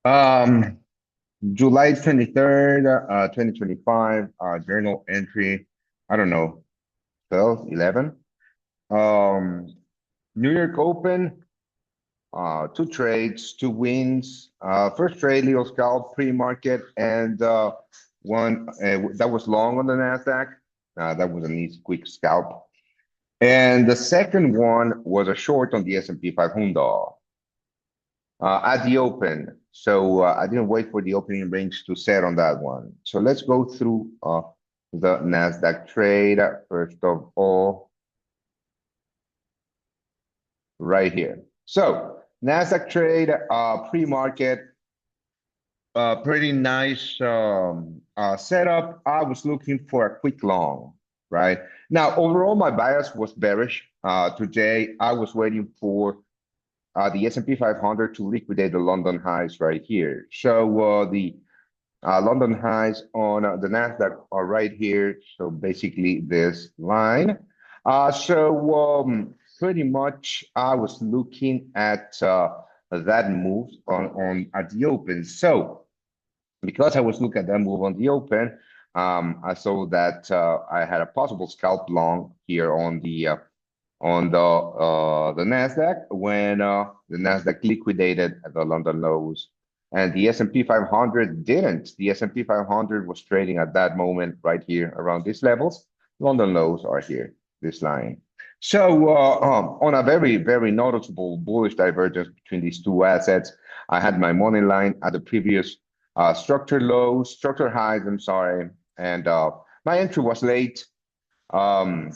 Um, July 23rd, 2025, journal entry, I don't know, 12, 11. Um, New York Open, two trades, two wins. First trade, Leo scalp pre-market, and one that was long on the Nasdaq. That was an easy, quick scalp. And the second one was a short on the S&P 500 at the open. So I didn't wait for the opening range to set on that one. So let's go through the Nasdaq trade first of all, right here. So Nasdaq trade pre-market, pretty nice setup. I was looking for a quick long, right? Now overall my bias was bearish. Today I was waiting for the S&P 500 to liquidate the London highs right here. So the London highs on the Nasdaq are right here. So basically this line. So pretty much I was looking at that move on at the open. So because I was looking at that move on the open, I saw that I had a possible scalp long here on the Nasdaq when the Nasdaq liquidated at the London lows, and the S&P 500 didn't. The S&P 500 was trading at that moment right here around these levels. London lows are here, this line. So on a very noticeable bullish divergence between these two assets, I had my money line at the previous structure highs. I'm sorry, and my entry was late. Um,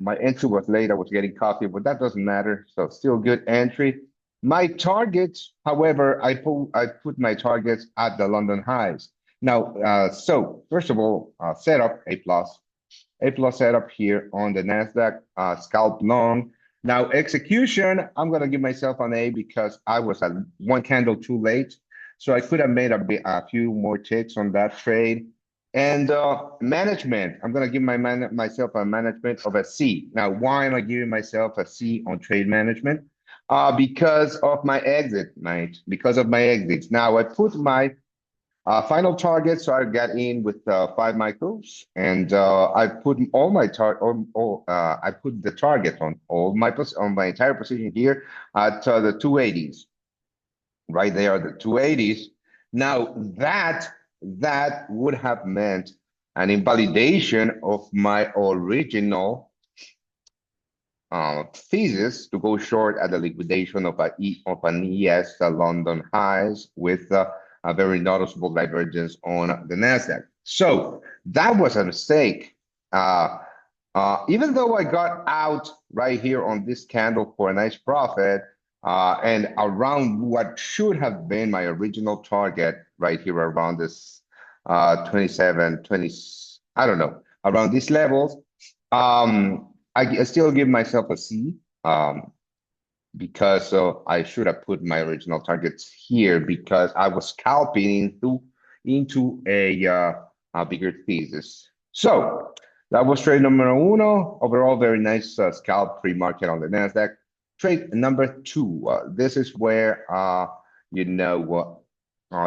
my entry was late. I was getting coffee, but that doesn't matter. So still good entry. My targets, however, I put my targets at the London highs. Now, so first of all, setup A plus setup here on the Nasdaq, scalp long. Now execution, I'm gonna give myself an A because I was at one candle too late, so I could have made a few more ticks on that trade. And management, I'm gonna give myself a management of a C. Now, why am I giving myself a C on trade management? Because of my exit, mate. Because of my exits. Now, I put my final target, so I got in with 5 micros, and I put all my I put the target on all my on my entire position here at the 280s. Right there, the 280s. Now that would have meant an invalidation of my original thesis to go short at the liquidation of of an ES London highs with a very noticeable divergence on the Nasdaq. So that was a mistake. Even though I got out right here on this candle for a nice profit and around what should have been my original target right here around this 27, 20, I don't know, around these levels. I still give myself a C because I should have put my original targets here because I was scalping into a bigger thesis. So that was trade number uno. Overall, very nice scalp pre-market on the Nasdaq. Trade number two. This is where you know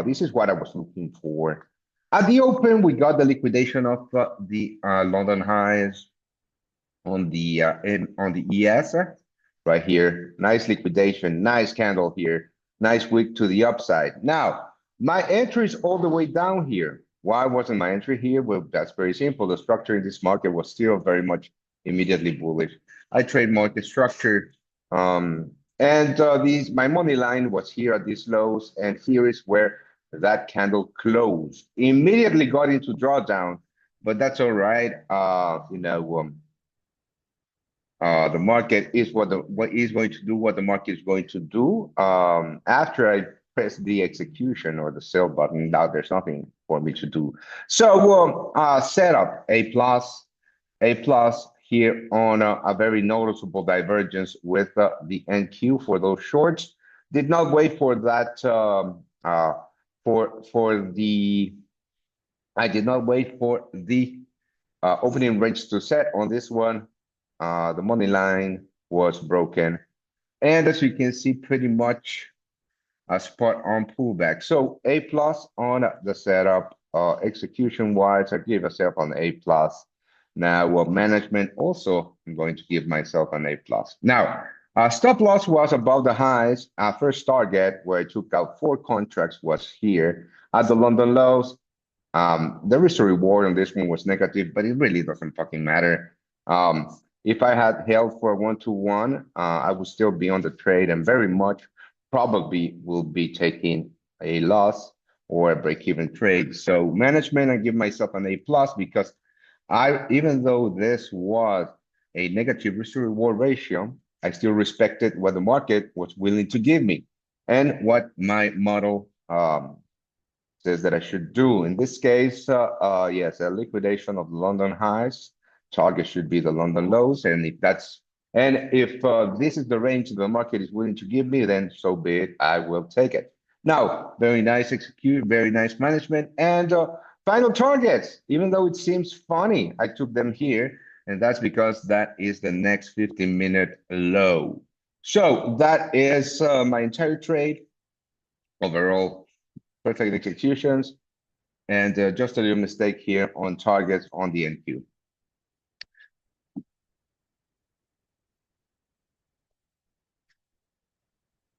this is what I was looking for. At the open, we got the liquidation of the London highs on the ES right here. Nice liquidation, nice candle here, nice wick to the upside. Now, my entry is all the way down here. Why wasn't my entry here? Well, that's very simple. The structure in this market was still very much immediately bullish. I trade market structure. And these my money line was here at these lows, and here is where that candle closed. Immediately got into drawdown, but that's all right. The market is what is going to do what the market is going to do. After I press the execution or the sell button, now there's nothing for me to do. So setup A plus here on a very noticeable divergence with the NQ for those shorts. Did not wait for that for the I did not wait for the opening range to set on this one. The money line was broken. And as you can see, pretty much a spot on pullback. So A plus on the setup. Execution wise, I give myself an A plus. Now, management also, I'm going to give myself an A plus. Now, stop loss was above the highs. Our first target, where I took out 4 contracts, was here at the London lows. The risk to reward on this one was negative, but it really doesn't fucking matter. If I had held for a 1-to-1, I would still be on the trade and very much probably will be taking a loss or a break-even trade. So management, I give myself an A plus because even though this was a negative risk to reward ratio, I still respected what the market was willing to give me and what my model says that I should do. In this case, yes, a liquidation of London highs. Target should be the London lows, and if this is the range the market is willing to give me, then so be it. I will take it. Now, very nice execute, very nice management, and final targets. Even though it seems funny, I took them here, and that's because that is the next 15-minute low. So that is my entire trade overall. Perfect executions, and just a little mistake here on targets on the NQ.